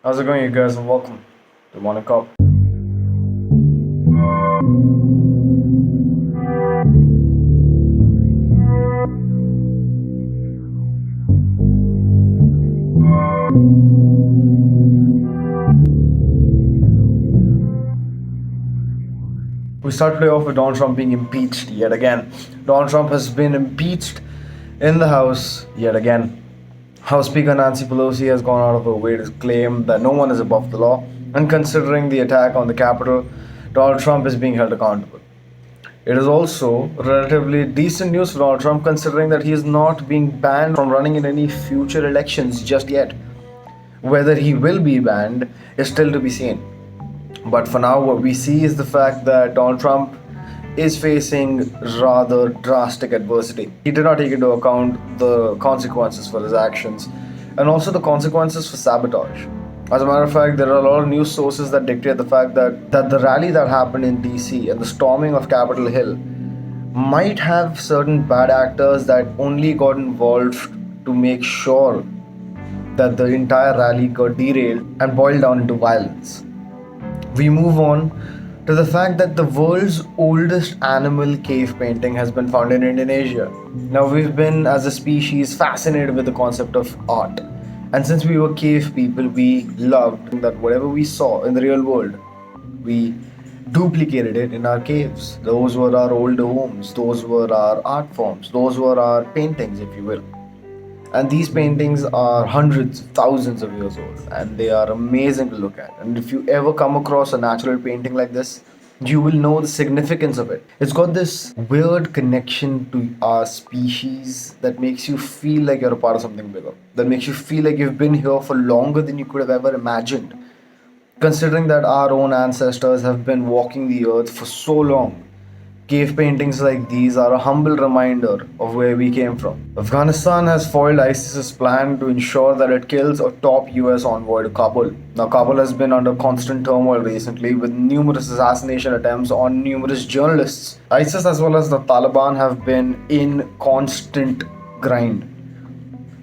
How's it going, you guys, and welcome to Morning Cop. We start today off with Donald Trump being impeached yet again. Donald Trump has been impeached in the House yet again. House Speaker Nancy Pelosi has gone out of her way to claim that no one is above the law, and considering the attack on the Capitol, Donald Trump is being held accountable. It is also relatively decent news for Donald Trump considering that he is not being banned from running in any future elections just yet. Whether he will be banned is still to be seen. But for now, what we see is the fact that Donald Trump is facing rather drastic adversity. He did not take into account the consequences for his actions and also the consequences for sabotage. As a matter of fact, there are a lot of news sources that dictate the fact that the rally that happened in DC and the storming of Capitol Hill might have certain bad actors that only got involved to make sure that the entire rally got derailed and boiled down into violence. We move on to the fact that the world's oldest animal cave painting has been found in Indonesia. Now, we've been, as a species, fascinated with the concept of art. And since we were cave people, we loved that whatever we saw in the real world, we duplicated it in our caves. Those were our old homes, those were our art forms, those were our paintings, if you will. And these paintings are hundreds, thousands of years old, and they are amazing to look at. And if you ever come across a natural painting like this, you will know the significance of it. It's got this weird connection to our species that makes you feel like you're a part of something bigger, that makes you feel like you've been here for longer than you could have ever imagined. Considering that our own ancestors have been walking the earth for so long, cave paintings like these are a humble reminder of where we came from. Afghanistan has foiled ISIS's plan to ensure that it kills a top US envoy to Kabul. Now, Kabul has been under constant turmoil recently with numerous assassination attempts on numerous journalists. ISIS as well as the Taliban have been in constant grind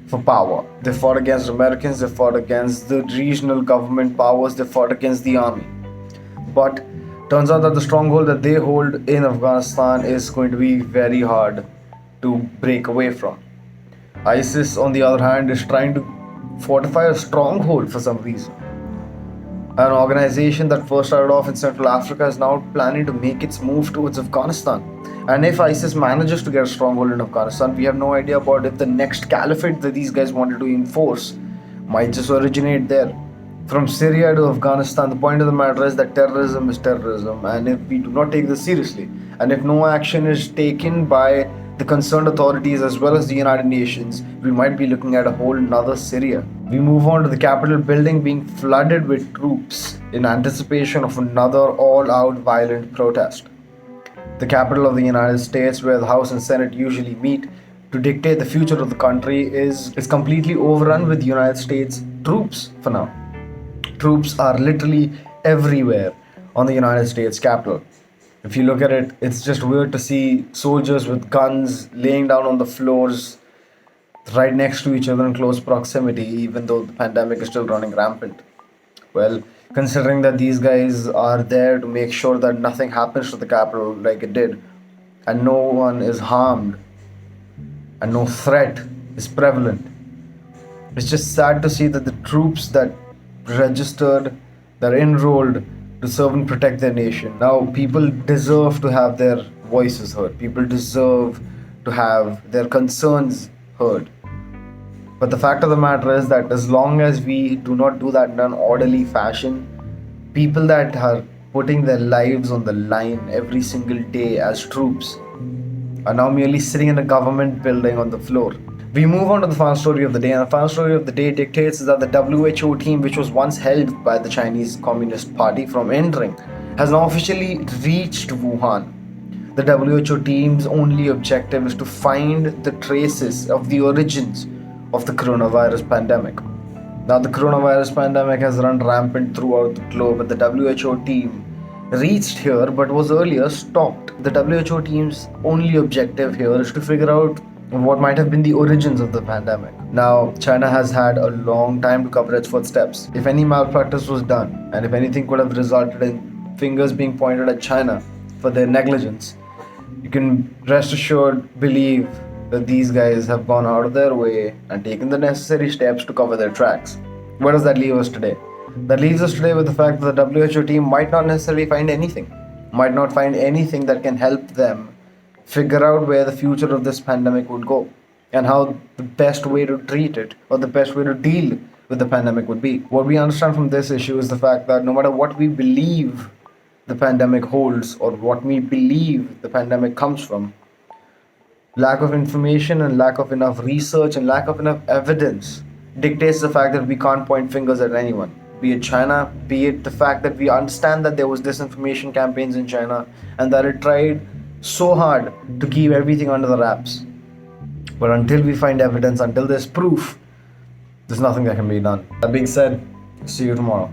for power. They fought against Americans, they fought against the regional government powers, they fought against the army. But turns out that the stronghold that they hold in Afghanistan is going to be very hard to break away from. ISIS, on the other hand, is trying to fortify a stronghold for some reason. An organization that first started off in Central Africa is now planning to make its move towards Afghanistan. And if ISIS manages to get a stronghold in Afghanistan, we have no idea about if the next caliphate that these guys wanted to enforce might just originate there. From Syria to Afghanistan, the point of the matter is that terrorism is terrorism, and if we do not take this seriously, and if no action is taken by the concerned authorities as well as the United Nations, we might be looking at a whole nother Syria. We move on to the Capitol building being flooded with troops in anticipation of another all-out violent protest. The capital of the United States, where the House and Senate usually meet to dictate the future of the country, is completely overrun with United States troops for now. Troops are literally everywhere on the United States Capitol. If you look at it, it's just weird to see soldiers with guns laying down on the floors right next to each other in close proximity, even though the pandemic is still running rampant. Well, considering that these guys are there to make sure that nothing happens to the Capitol like it did, and no one is harmed, and no threat is prevalent, it's just sad to see that the troops that registered, they're enrolled to serve and protect their nation. Now, people deserve to have their voices heard. People deserve to have their concerns heard. But the fact of the matter is that as long as we do not do that in an orderly fashion, people that are putting their lives on the line every single day as troops are now merely sitting in a government building on the floor. We move on to the final story of the day, and the final story of the day dictates that the WHO team, which was once held by the Chinese Communist Party from entering, has now officially reached Wuhan. The WHO team's only objective is to find the traces of the origins of the coronavirus pandemic. Now, the coronavirus pandemic has run rampant throughout the globe, and the WHO team reached here but was earlier stopped. The WHO team's only objective here is to figure out what might have been the origins of the pandemic. Now, China has had a long time to cover its footsteps. If any malpractice was done, and if anything could have resulted in fingers being pointed at China for their negligence, you can rest assured believe that these guys have gone out of their way and taken the necessary steps to cover their tracks. Where does that leave us today? That leaves us today with the fact that the WHO team might not necessarily find anything, might not find anything that can help them figure out where the future of this pandemic would go and how the best way to treat it or the best way to deal with the pandemic would be. What we understand from this issue is the fact that no matter what we believe the pandemic holds or what we believe the pandemic comes from, lack of information and lack of enough research and lack of enough evidence dictates the fact that we can't point fingers at anyone, be it China, be it the fact that we understand that there was disinformation campaigns in China and that it tried so hard to keep everything under the wraps. But until we find evidence, until there's proof, there's nothing that can be done. That being said, see you tomorrow.